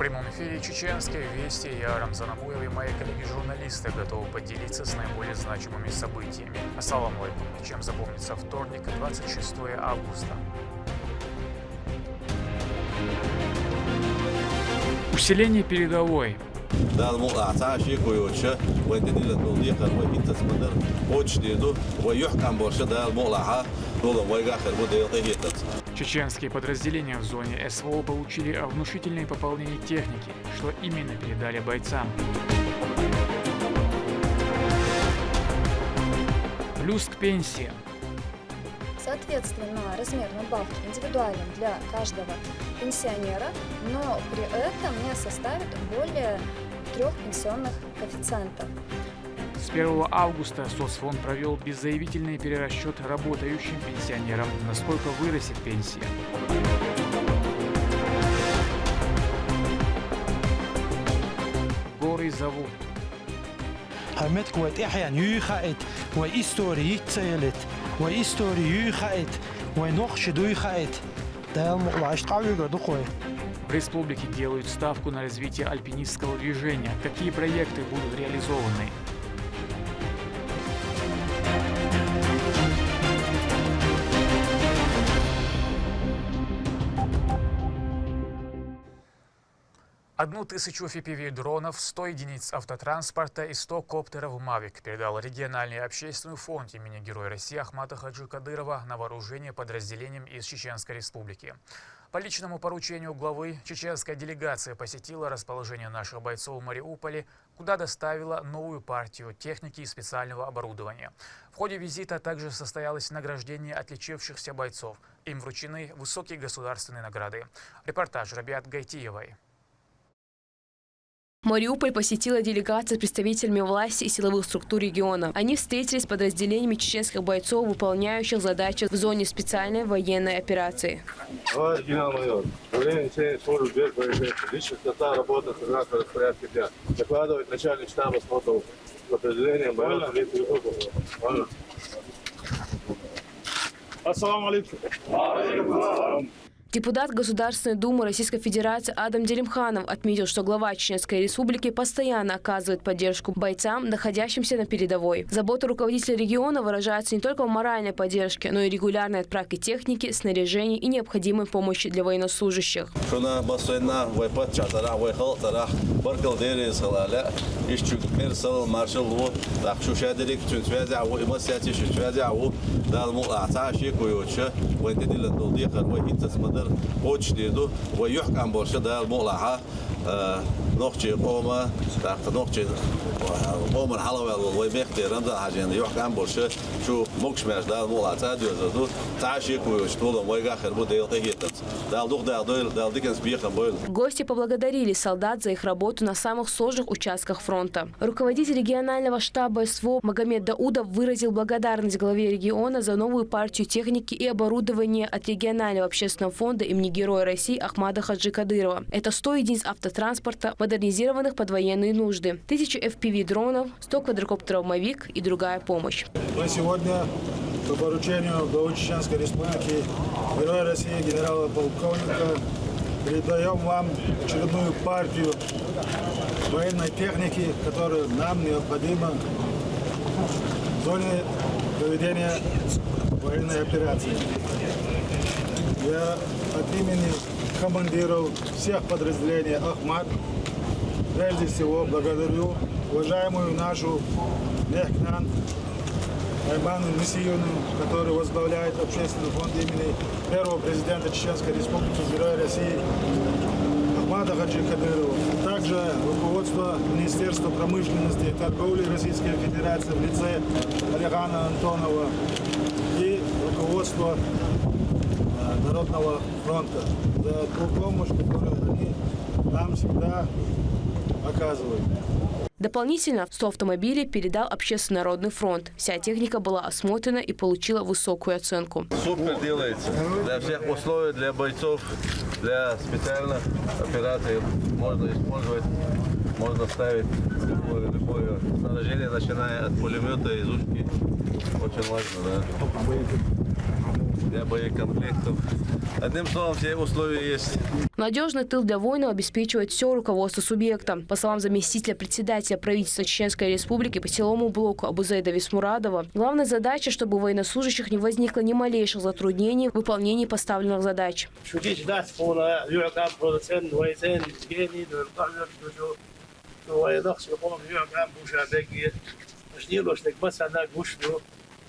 прямом эфире «Чеченские вести». Я Рамзан Амуев и мои коллеги-журналисты готовы поделиться с наиболее значимыми событиями. Ассаламу алейкум. Чем запомнится вторник, 26 августа. Усиление передовой. Чеченские подразделения в зоне СВО получили внушительные пополнения техники. Что именно передали бойцам? Плюс к пенсии. Соответственно, размер надбавки индивидуален для каждого пенсионера, но при этом не составит более 3 пенсионных коэффициентов. С 1 августа соцфонд провел беззаявительный перерасчет работающим пенсионерам, насколько вырастет пенсия. Горы зовут. В республике делают ставку на развитие альпинистского движения. Какие проекты будут реализованы? Одну тысячу FPV-дронов, 100 единиц автотранспорта и 100 коптеров «Мавик» передал региональный общественный фонд имени Героя России Ахмада Хаджи Кадырова на вооружение подразделениям из Чеченской Республики. По личному поручению главы чеченская делегация посетила расположение наших бойцов в Мариуполе, куда доставила новую партию техники и специального оборудования. В ходе визита также состоялось награждение отличившихся бойцов. Им вручены высокие государственные награды. Репортаж Рабиат Гайтиевой. Мариуполь посетила делегация с представителями власти и силовых структур региона. Они встретились с подразделениями чеченских бойцов, выполняющих задачи в зоне специальной военной операции. Генерал-майор, управление службы безопасности, личность состава работы в распорядке дня. Докладывает начальник штаба СМОТов подразделением боевой полиции Югославии. Ассаламу алейкум. Депутат Государственной Думы Российской Федерации Адам Делимханов отметил, что глава Чеченской Республики постоянно оказывает поддержку бойцам, находящимся на передовой. Забота руководителя региона выражается не только в моральной поддержке, но и регулярной отправке техники, снаряжений и необходимой помощи для военнослужащих. وجديدو ويحكم برشدها المقلعة نقطة قومة تحت نقطة قوم الحلوة ويمختي رمز الحاجين يحكم برشة شو مكش ماش ده المقلعة تادي وزدو تعشيك ويشتغلوا ويجا خربو ديل تهيتت ده دوخ ده دويل ده ديكنس بيخن بويل. Гости поблагодарили солдат за их работу на самых сложных участках фронта. Руководитель регионального штаба СВО Магомед Даудов выразил благодарность главе региона за новую партию техники и оборудования от регионального общественного фонда имени Героя России Ахмада Хаджи Кадырова. Это 100 единиц автотранспорта, модернизированных под военные нужды, 1000 FPV-дронов, 100 квадрокоптеров «Мавик» и другая помощь. Мы сегодня по поручению главы Чеченской Республики Героя России генерала-полковника передаем вам очередную партию военной техники, которая нам необходима в зоне проведения военной операции. Я от имени командиров всех подразделений Ахмад прежде всего благодарю уважаемую нашу Лехкнан Айману Мисиевну, который возглавляет общественный фонд имени первого президента Чеченской Республики Героя России Ахмада Хаджи Кадырова. Также руководство Министерства промышленности и торговли Российской Федерации в лице Алихана Антонова и руководство Народного фронта за ту помощь, которую они нам всегда оказывают. Дополнительно 100 автомобилей передал Общественный народный фронт. Вся техника была осмотрена и получила высокую оценку. Супер делается. Для всех условий, для бойцов, для специальных операций можно использовать, можно ставить любое снаряжение, начиная от пулемета, изучки. Очень важно, да. для боекомплектов. Одним словом, все условия есть. Надежный тыл для воинов обеспечивает все руководство субъекта. По словам заместителя председателя правительства Чеченской Республики по силовому блоку Абузейда Висмурадова, главная задача, чтобы у военнослужащих не возникло ни малейших затруднений в выполнении поставленных задач.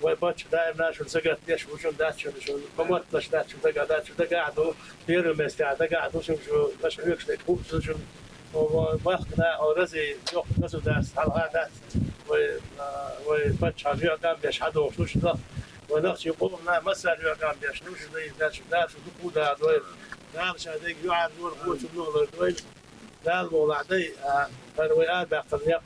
وباتش داير ناشون زقت ليش وشون داتشون شون قمت لش داتشون داتشون قاعدوا بيرو مستعد قاعدوا شون شو باش يكش لك شون وباخنا او رزي يوق نزو داس على هذا وباتش على قام باش حدو شوش ده ونخش يقومنا مسال قام باش نوش داش دكودا دوي نعم شاديك يعاد نور قوت النور دوي لا الموضوع دي فرويات باقي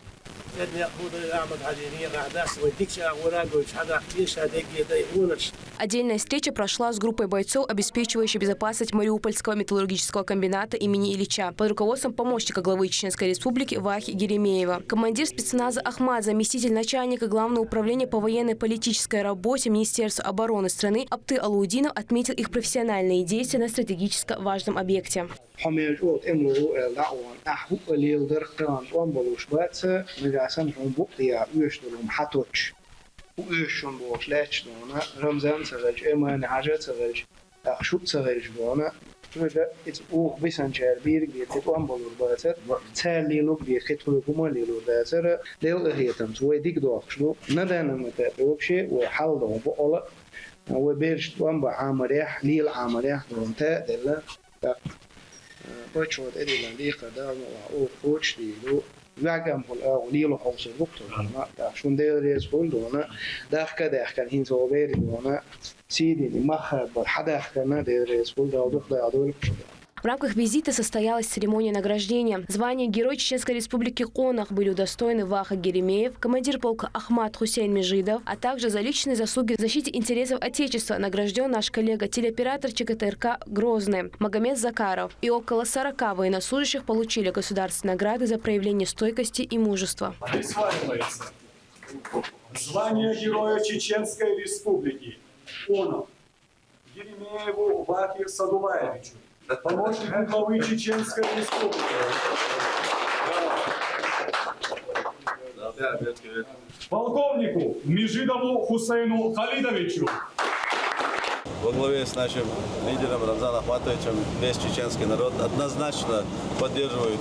Отдельная встреча прошла с группой бойцов, обеспечивающей безопасность Мариупольского металлургического комбината имени Ильича под руководством помощника главы Чеченской Республики Вахи Геремеева. Командир спецназа Ахмад, заместитель начальника Главного управления по военно-политической работе Министерства обороны страны Апты Алаудинов отметил их профессиональные действия на стратегически важном объекте. ويشون بوش لاتشنونا رمزان سرج امان حاجة سرج شو سرج بونا شوفه ات او بيسانجر بير بيت وان بولور باتر تالي لو بي خيتو كوما ليلو باتر ليل هيتم سوي ديك دوخشلو ندانا متى وبشي وحل دو بولا وبيرش وان بعمريح ليل عمريح دونتا دلا بوتشوت ادي لانديقه دا او كوتش ليلو وعم هلا ليلو حوصل دكتور ما شون ديريس بولدونا داخل كان هين زوبير دونا سيدي ما حدا كان ديريس بولدو دخل عدول. В рамках визита состоялась церемония награждения. Звание Герой Чеченской Республики Конах были удостоены Ваха Геремеев, командир полка Ахмад Хусейн Межидов, а также за личные заслуги в защите интересов Отечества награжден наш коллега-телеоператор ЧКТРК «Грозный» Магомед Закаров. И около 40 военнослужащих получили государственные награды за проявление стойкости и мужества. Присваивается звание Героя Чеченской Республики Конах Геремееву Вахе Садулаевичу, помощнику главы Чеченской Республики. Полковнику Межидову Хусейну Халидовичу. Во главе с нашим лидером Рамзаном Ахматовичем весь чеченский народ однозначно поддерживает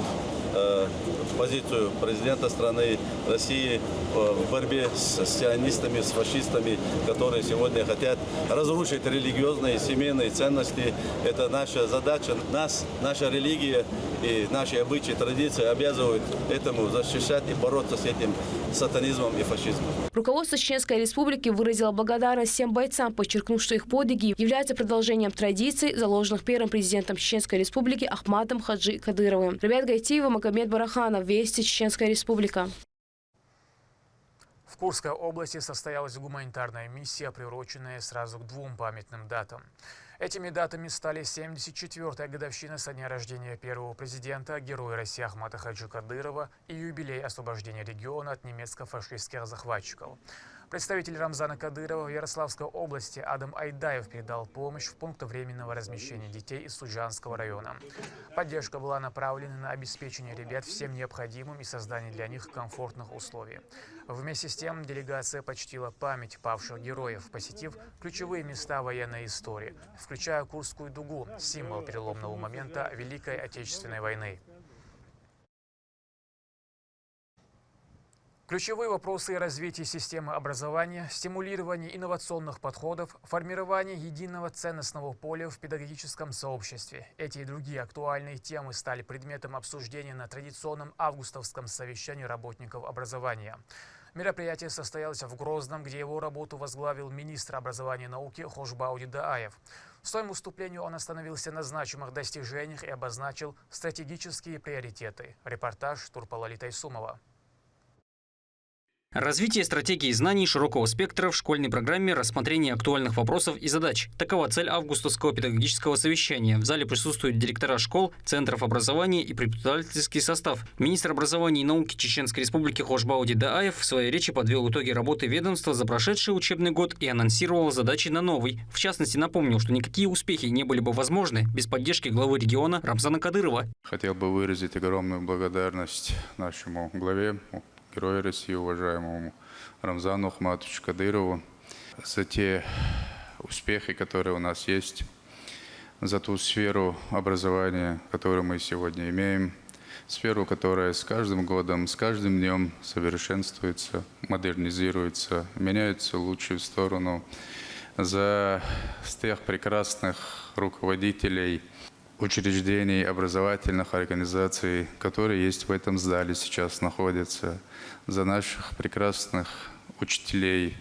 позицию президента страны России в борьбе с сионистами, с фашистами, которые сегодня хотят разрушить религиозные и семейные ценности. Это наша задача. Нас, наша религия и наши обычаи, традиции обязывают этому защищать и бороться с этим сатанизмом и фашизмом. Руководство Чеченской Республики выразило благодарность всем бойцам, подчеркнув, что их подвиги являются продолжением традиций, заложенных первым президентом Чеченской Республики Ахмадом Хаджи Кадыровым. Ребят Гайтиева, Магомед Бараханов, Вести, Чеченская Республика. В Курской области состоялась гуманитарная миссия, приуроченная сразу к двум памятным датам. Этими датами стали 74-я годовщина со дня рождения первого президента, героя России Ахмата Хаджи Кадырова, и юбилей освобождения региона от немецко-фашистских захватчиков. Представитель Рамзана Кадырова в Ярославской области Адам Айдаев передал помощь в пункт временного размещения детей из Суджанского района. Поддержка была направлена на обеспечение ребят всем необходимым и создание для них комфортных условий. Вместе с тем делегация почтила память павших героев, посетив ключевые места военной истории, включая Курскую дугу, символ переломного момента Великой Отечественной войны. Ключевые вопросы развития системы образования, стимулирования инновационных подходов, формирования единого ценностного поля в педагогическом сообществе. Эти и другие актуальные темы стали предметом обсуждения на традиционном августовском совещании работников образования. Мероприятие состоялось в Грозном, где его работу возглавил министр образования и науки Хошбауди Дааев. В своем выступлении он остановился на значимых достижениях и обозначил стратегические приоритеты. Репортаж Турпалали Тайсумова. Развитие стратегии знаний широкого спектра в школьной программе, рассмотрение актуальных вопросов и задач. Такова цель августовского педагогического совещания. В зале присутствуют директора школ, центров образования и преподавательский состав. Министр образования и науки Чеченской Республики Хошбауди Дааев в своей речи подвел итоги работы ведомства за прошедший учебный год и анонсировал задачи на новый. В частности, напомнил, что никакие успехи не были бы возможны без поддержки главы региона Рамзана Кадырова. Хотел бы выразить огромную благодарность нашему главе, Герою России, уважаемому Рамзану Ахматовичу Кадырову, за те успехи, которые у нас есть, за ту сферу образования, которую мы сегодня имеем, сферу, которая с каждым годом, с каждым днем совершенствуется, модернизируется, меняется в лучшую сторону, за тех прекрасных руководителей учреждений, образовательных организаций, которые есть в этом зале сейчас находятся, за наших прекрасных учителей,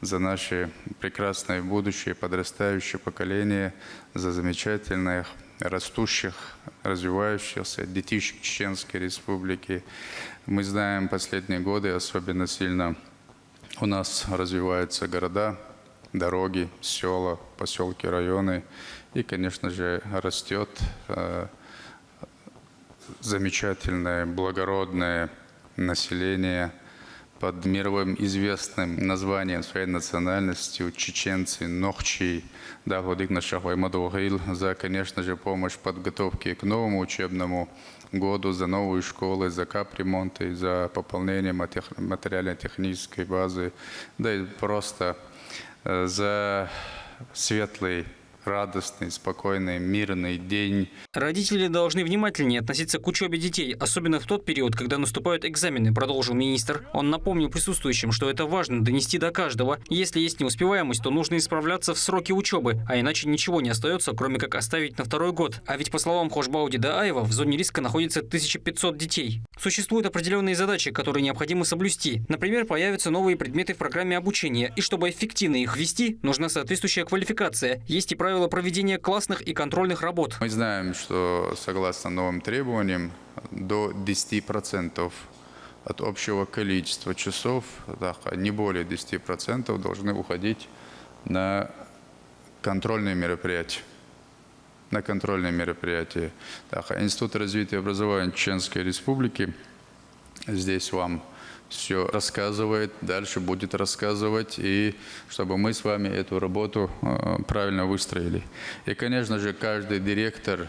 за наше прекрасное будущее, подрастающее поколение, за замечательных, растущих, развивающихся детишек Чеченской Республики. Мы знаем, последние годы особенно сильно у нас развиваются города, дороги, села, поселки, районы. И, конечно же, растет замечательное, благородное население под мировым известным названием своей национальности чеченцы, нохчи, да, Владимир Шахваймадовгил, за, конечно же, помощь в подготовке к новому учебному году, за новые школы, за капремонты, за пополнение материально-технической базы, да и просто за светлый, радостный, спокойный, мирный день. Родители должны внимательнее относиться к учебе детей, особенно в тот период, когда наступают экзамены, продолжил министр. Он напомнил присутствующим, что это важно донести до каждого. Если есть неуспеваемость, то нужно исправляться в сроки учебы, а иначе ничего не остается, кроме как оставить на второй год. А ведь, по словам Хошбауди Дааева, в зоне риска находится 1500 детей. Существуют определенные задачи, которые необходимо соблюсти. Например, появятся новые предметы в программе обучения, и чтобы эффективно их ввести, нужна соответствующая квалификация. Есть и правила проведения классных и контрольных работ. Мы знаем, что согласно новым требованиям до 10% от общего количества часов, не более 10% должны уходить на контрольные мероприятия. Институт развития и образования Чеченской Республики здесь вам все рассказывает, дальше будет рассказывать, и чтобы мы с вами эту работу правильно выстроили. И, конечно же, каждый директор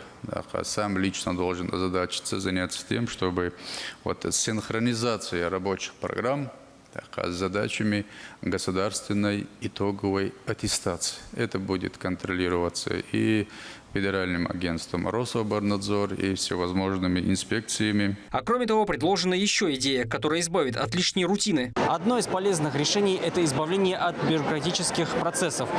сам лично должен озадачиться, заняться тем, чтобы вот синхронизация рабочих программ с задачами государственной итоговой аттестации. Это будет контролироваться и Федеральным агентством Рособорнадзор и всевозможными инспекциями. А кроме того, предложена еще идея, которая избавит от лишней рутины. Одно из полезных решений – это избавление от бюрократических процессов.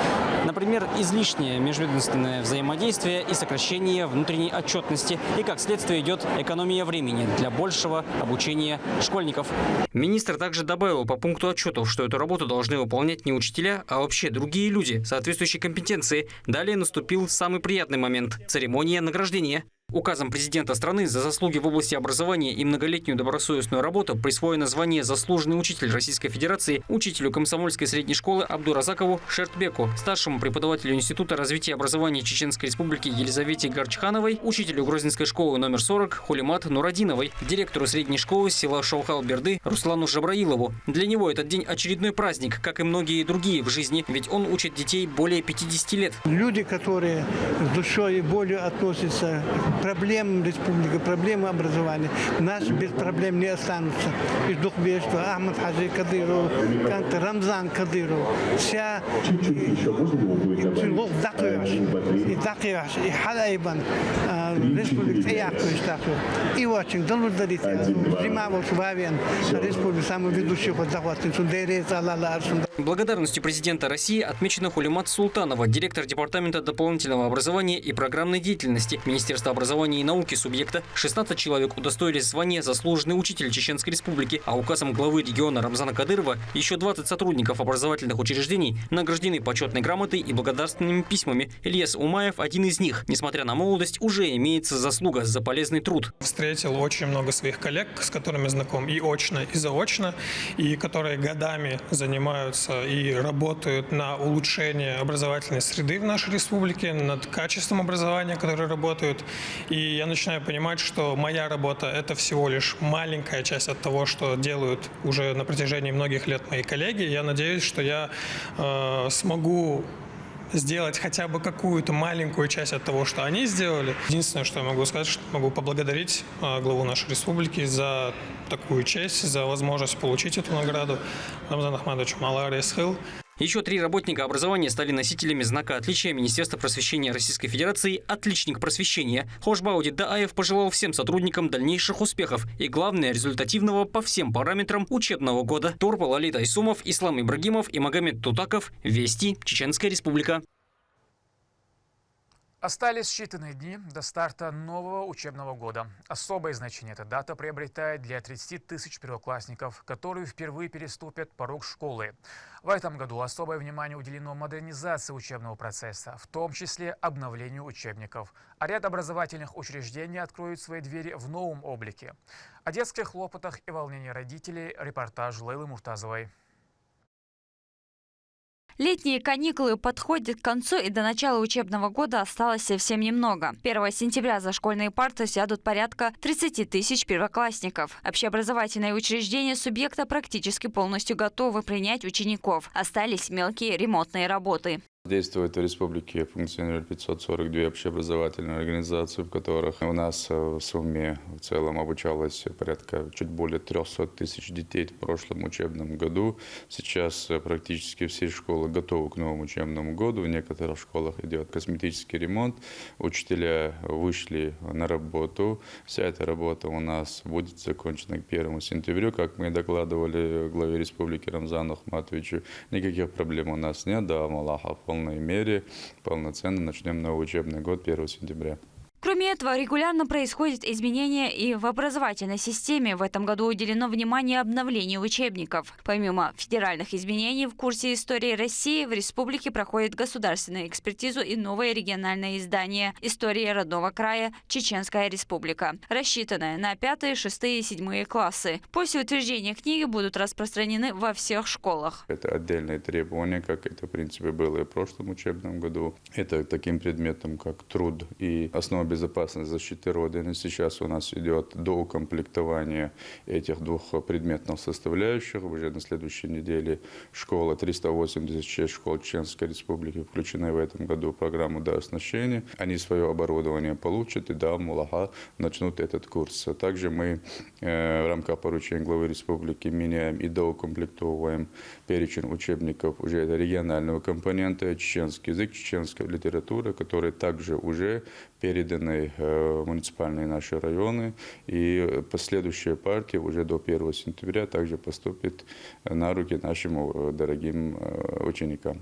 Например, излишнее межведомственное взаимодействие и сокращение внутренней отчетности. И, как следствие, идет экономия времени для большего обучения школьников. Министр также добавил по пункту отчетов, что эту работу должны выполнять не учителя, а вообще другие люди соответствующей компетенции. Далее наступил самый приятный момент – церемония награждения. Указом президента страны за заслуги в области образования и многолетнюю добросовестную работу присвоено звание «Заслуженный учитель Российской Федерации» учителю комсомольской средней школы Абдуразакову Шертбеку, старшему преподавателю Института развития образования Чеченской Республики Елизавете Гарчхановой, учителю Грозненской школы номер 40 Хулимат Нурадиновой, директору средней школы села Шаухал-Берды Руслану Жабраилову. Для него этот день очередной праздник, как и многие другие в жизни, ведь он учит детей более 50 лет. Люди, которые с душой и болью относятся к проблемам республики, проблемам образования, нас без проблем не останутся. Из Духбешева, Ахмад Хаджи Кадыров, Рамзан Кадыров, вся и Дакиаш, и Халайбан, республика и очень благодарить Джимавал Шубавиан, республику самую ведущую захватницу Дерец Аллала. Благодарностью президента России отмечена Хулимат Султанова, директор департамента дополнительного образования и программной деятельности Министерства образования образования и науки субъекта 16 человек удостоились звания «Заслуженный учитель Чеченской Республики», а указом главы региона Рамзана Кадырова еще 20 сотрудников образовательных учреждений награждены почетной грамотой и благодарственными письмами. Ильяс Умаев – один из них. Несмотря на молодость, уже имеется заслуга за полезный труд. Встретил очень много своих коллег, с которыми знаком и очно, и заочно, и которые годами занимаются и работают на улучшение образовательной среды в нашей республике, над качеством образования, которые работают. И я начинаю понимать, что моя работа – это всего лишь маленькая часть от того, что делают уже на протяжении многих лет мои коллеги. Я надеюсь, что я смогу сделать хотя бы какую-то маленькую часть от того, что они сделали. Единственное, что я могу сказать, что могу поблагодарить главу нашей республики за такую честь, за возможность получить эту награду. Рамзан Ахмадович Маларесхил. Еще 3 работника образования стали носителями знака отличия Министерства просвещения Российской Федерации «Отличник просвещения». Хошбауди Дааев пожелал всем сотрудникам дальнейших успехов и, главное, результативного по всем параметрам учебного года. Турпал Алит Айсумов, Ислам Ибрагимов и Магомед Тутаков. Вести. Чеченская Республика. Остались считанные дни до старта нового учебного года. Особое значение эта дата приобретает для 30 тысяч первоклассников, которые впервые переступят порог школы. В этом году особое внимание уделено модернизации учебного процесса, в том числе обновлению учебников. А ряд образовательных учреждений откроют свои двери в новом облике. О детских хлопотах и волнении родителей репортаж Лейлы Муртазовой. Летние каникулы подходят к концу, и до начала учебного года осталось совсем немного. 1 сентября за школьные парты сядут порядка 30 тысяч первоклассников. Общеобразовательные учреждения субъекта практически полностью готовы принять учеников. Остались мелкие ремонтные работы. Действует в республике, функционирует 542 общеобразовательные организации, в которых у нас в сумме в целом обучалось порядка чуть более 300 тысяч детей в прошлом учебном году. Сейчас практически все школы готовы к новому учебному году. В некоторых школах идет косметический ремонт. Учителя вышли на работу. Вся эта работа у нас будет закончена к 1 сентября. Как мы докладывали главе республики Рамзану Ахматовичу, никаких проблем у нас нет. Да, Малаха, в полной мере, полноценно начнем новый учебный год 1 сентября. Кроме этого, регулярно происходят изменения и в образовательной системе. В этом году уделено внимание обновлению учебников. Помимо федеральных изменений в курсе истории России, в республике проходит государственную экспертизу и новое региональное издание «История родного края. Чеченская Республика», рассчитанное на 5, 6 и 7 классы. После утверждения книги будут распространены во всех школах. Это отдельные требования, как это, в принципе, было и в прошлом учебном году. Это таким предметом, как труд и основа безопасности защиты Родины. Сейчас у нас идет доукомплектование этих 2 предметных составляющих. Уже на следующей неделе школа 386 школ Чеченской Республики включены в этом году в программу дооснащения. Они свое оборудование получат и Мулаха начнут этот курс. Также мы в рамках поручения главы республики меняем и доукомплектовываем перечень учебников уже регионального компонента, чеченский язык, чеченская литература, которые также уже переданы в муниципальные наши районы. И последующая партия уже до 1 сентября также поступит на руки нашим дорогим ученикам.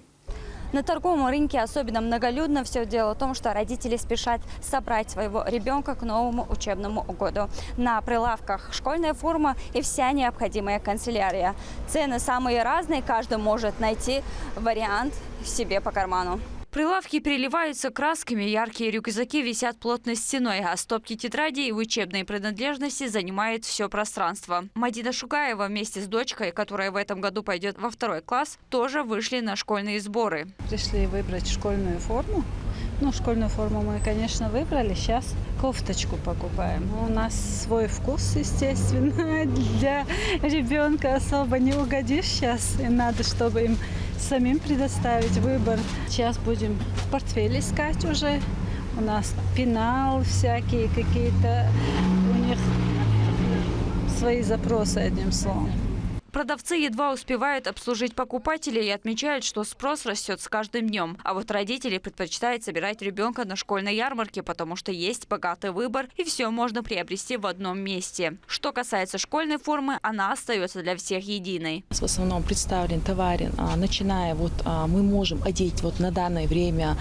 На торговом рынке особенно многолюдно. Все дело в том, что родители спешат собрать своего ребенка к новому учебному году. На прилавках школьная форма и вся необходимая канцелярия. Цены самые разные, каждый может найти вариант себе по карману. Прилавки переливаются красками, яркие рюкзаки висят плотной стеной, а стопки тетрадей и учебные принадлежности занимают все пространство. Мадина Шугаева вместе с дочкой, которая в этом году пойдет во 2 класс, тоже вышли на школьные сборы. Пришли выбрать школьную форму. Школьную форму мы, конечно, выбрали. Сейчас кофточку покупаем. У нас свой вкус, естественно. Для ребенка особо не угодишь сейчас. И надо, чтобы им самим предоставить выбор. Сейчас будем в портфель искать уже. У нас пенал всякие какие-то. У них свои запросы, одним словом. Продавцы едва успевают обслужить покупателей и отмечают, что спрос растет с каждым днем. А вот родители предпочитают собирать ребенка на школьной ярмарке, потому что есть богатый выбор и все можно приобрести в одном месте. Что касается школьной формы, она остается для всех единой. В основном представлен товар, начиная мы можем одеть на данное время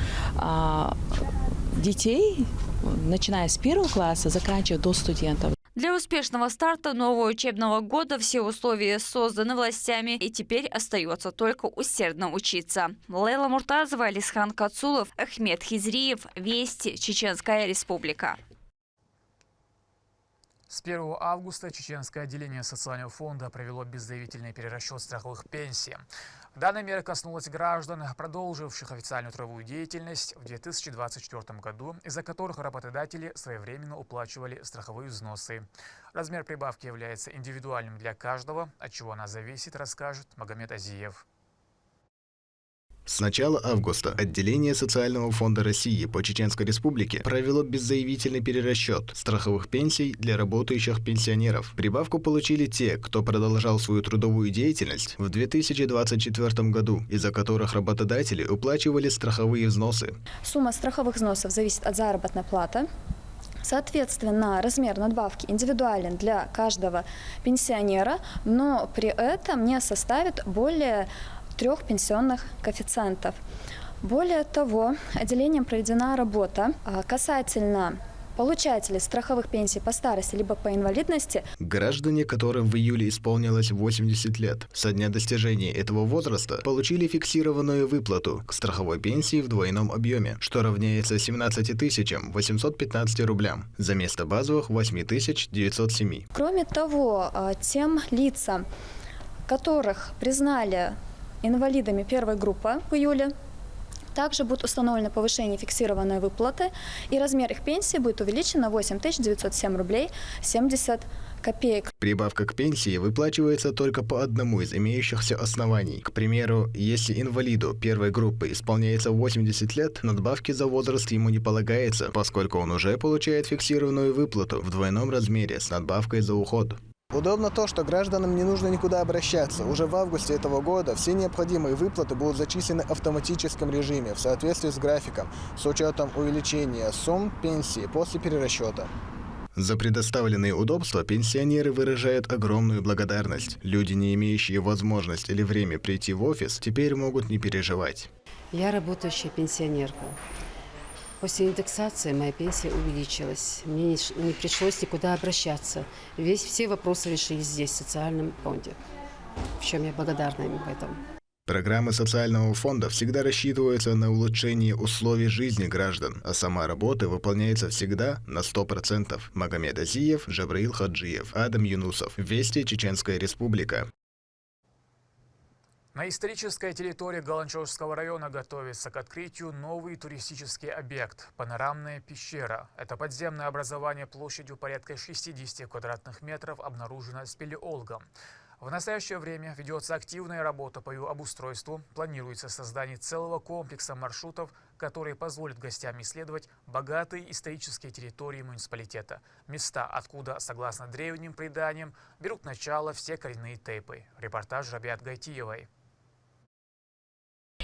детей начиная с 1 класса, заканчивая до студентов. Для успешного старта нового учебного года все условия созданы властями, и теперь остается только усердно учиться. Лейла Муртазова, Алисхан Кацулов, Ахмед Хизриев, Вести, Чеченская Республика. С 1 августа Чеченское отделение социального фонда провело беззаявительный перерасчет страховых пенсий. Данная мера коснулась граждан, продолживших официальную трудовую деятельность в 2024 году, из-за которых работодатели своевременно уплачивали страховые взносы. Размер прибавки является индивидуальным для каждого, от чего она зависит, расскажет Магомед Азиев. С начала августа отделение Социального фонда России по Чеченской Республике провело беззаявительный перерасчет страховых пенсий для работающих пенсионеров. Прибавку получили те, кто продолжал свою трудовую деятельность в 2024 году, из-за которых работодатели уплачивали страховые взносы. Сумма страховых взносов зависит от заработной платы. Соответственно, размер надбавки индивидуален для каждого пенсионера, но при этом не составит более 3 пенсионных коэффициентов. Более того, отделением проведена работа касательно получателей страховых пенсий по старости либо по инвалидности. Граждане, которым в июле исполнилось 80 лет, со дня достижения этого возраста получили фиксированную выплату к страховой пенсии в двойном объеме, что равняется 17 815 рублям за место базовых 8 907. Кроме того, тем лицам, которых признали инвалидами первой группы в июле, также будет установлено повышение фиксированной выплаты, и размер их пенсии будет увеличен на 8 907 рублей 70 копеек. Прибавка к пенсии выплачивается только по одному из имеющихся оснований. К примеру, если инвалиду первой группы исполняется 80 лет, надбавки за возраст ему не полагается, поскольку он уже получает фиксированную выплату в двойном размере с надбавкой за уход. Удобно то, что гражданам не нужно никуда обращаться. Уже в августе этого года все необходимые выплаты будут зачислены в автоматическом режиме в соответствии с графиком, с учетом увеличения сумм пенсии после перерасчета. За предоставленные удобства пенсионеры выражают огромную благодарность. Люди, не имеющие возможность или время прийти в офис, теперь могут не переживать. Я работающая пенсионерка. После индексации моя пенсия увеличилась. Мне не пришлось никуда обращаться. Все вопросы решились здесь, в социальном фонде. В чем я благодарна им в этом. Программы социального фонда всегда рассчитываются на улучшение условий жизни граждан, а сама работа выполняется всегда на 100%. Магомед Азиев, Джабраил Хаджиев, Адам Юнусов. Вести, Чеченская Республика. На исторической территории Галанчевского района готовится к открытию новый туристический объект – панорамная пещера. Это подземное образование площадью порядка 60 квадратных метров обнаружено спелеологом. В настоящее время ведется активная работа по ее обустройству. Планируется создание целого комплекса маршрутов, которые позволят гостям исследовать богатые исторические территории муниципалитета. Места, откуда, согласно древним преданиям, берут начало все коренные тейпы. Репортаж Рабиат Гайтиевой.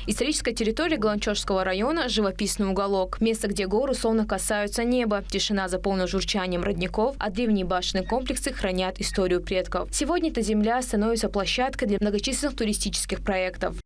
Историческая территория Галанчевского района – живописный уголок. Место, где горы словно касаются неба. Тишина заполнена журчанием родников, а древние башенные комплексы хранят историю предков. Сегодня эта земля становится площадкой для многочисленных туристических проектов.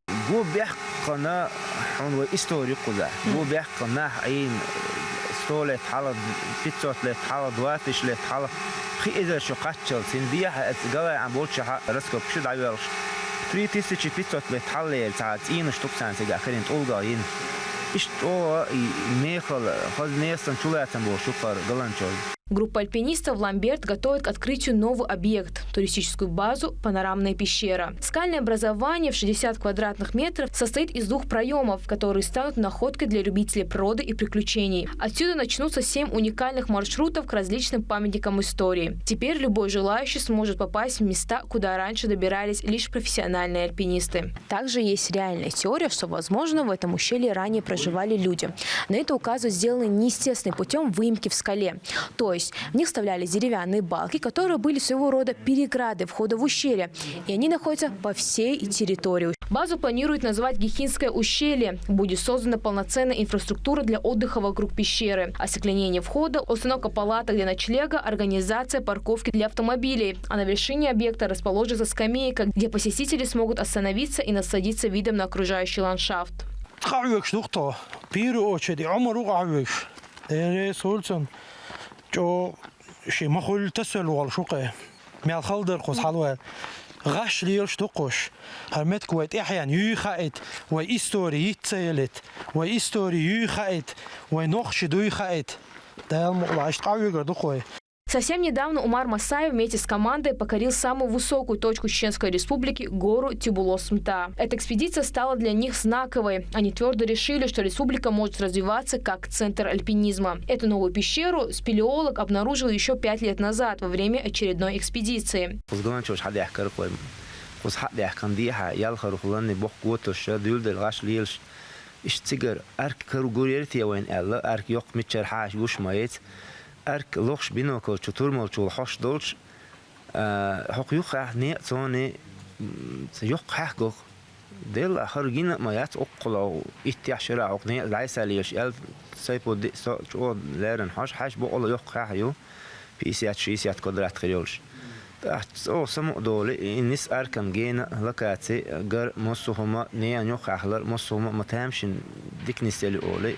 Группа альпинистов «Ламберт» готовит к открытию новый объект – туристическую базу «Панорамная пещера». Скальное образование в 60 квадратных метров состоит из 2 проемов, которые станут находкой для любителей природы и приключений. Отсюда начнутся 7 уникальных маршрутов к различным памятникам истории. Теперь любой желающий сможет попасть в места, куда раньше добирались лишь профессиональные альпинисты. Также есть реальная теория, что, возможно, в этом ущелье ранее проживали люди. На это указывают сделанные неестественным путем выемки в скале. То есть в них вставлялись деревянные балки, которые были своего рода переградой входа в ущелье, и они находятся по всей территории. Базу планируют назвать Гехинское ущелье. Будет создана полноценная инфраструктура для отдыха вокруг пещеры, остекление входа, установка палаток для ночлега, организация парковки для автомобилей. А на вершине объекта расположится скамейка, где посетители смогут остановиться и насладиться видом на окружающий ландшафт. В первую очередь, سولسون جو شي مخول تسل والشقة مال خلدر قص حلوة غش ليش تقش هرمت كويت أحيان يخائت وإستوري يتسيلت وإستوري يخائت ونخش دو يخائت ده المقلعش قوي قردوخوي. Совсем недавно Умар Масаев вместе с командой покорил самую высокую точку Чеченской Республики – гору Тибулос-Мта. Эта экспедиция стала для них знаковой. Они твердо решили, что республика может развиваться как центр альпинизма. Эту новую пещеру спелеолог обнаружил еще 5 лет назад во время очередной экспедиции. أرك لوش بينوكل شطور ملشول حش دولش حق يقع نيتوني يق حقق دل خارجين ما يات أقلا إتيح شرع عقني العيسى ليش أل سيبو دي شو لارن حش بقول يق حيو بيسيات شيسيات قدرات خيولش أو سمو دولي الناس أركم جينا لكاتي جر مصهما نيا يق أحلر مصهما متهمشين ديك نسيلي أولي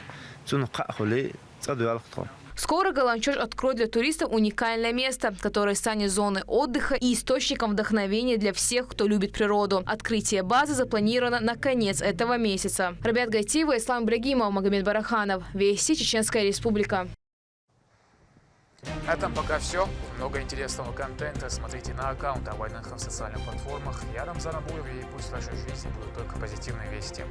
تنقع خلي تصدوا الخطأ. Скоро Галанчош откроет для туристов уникальное место, которое станет зоной отдыха и источником вдохновения для всех, кто любит природу. Открытие базы запланировано на конец этого месяца. Рабиат Гайтиева, Ислам Ибрагимов, Магомед Бараханов. Вести, Чеченская Республика. На этом пока все. Много интересного контента смотрите на аккаунтах в социальных платформах. Я Рамзан Абуев, и пусть в вашей жизни будут только позитивные вести.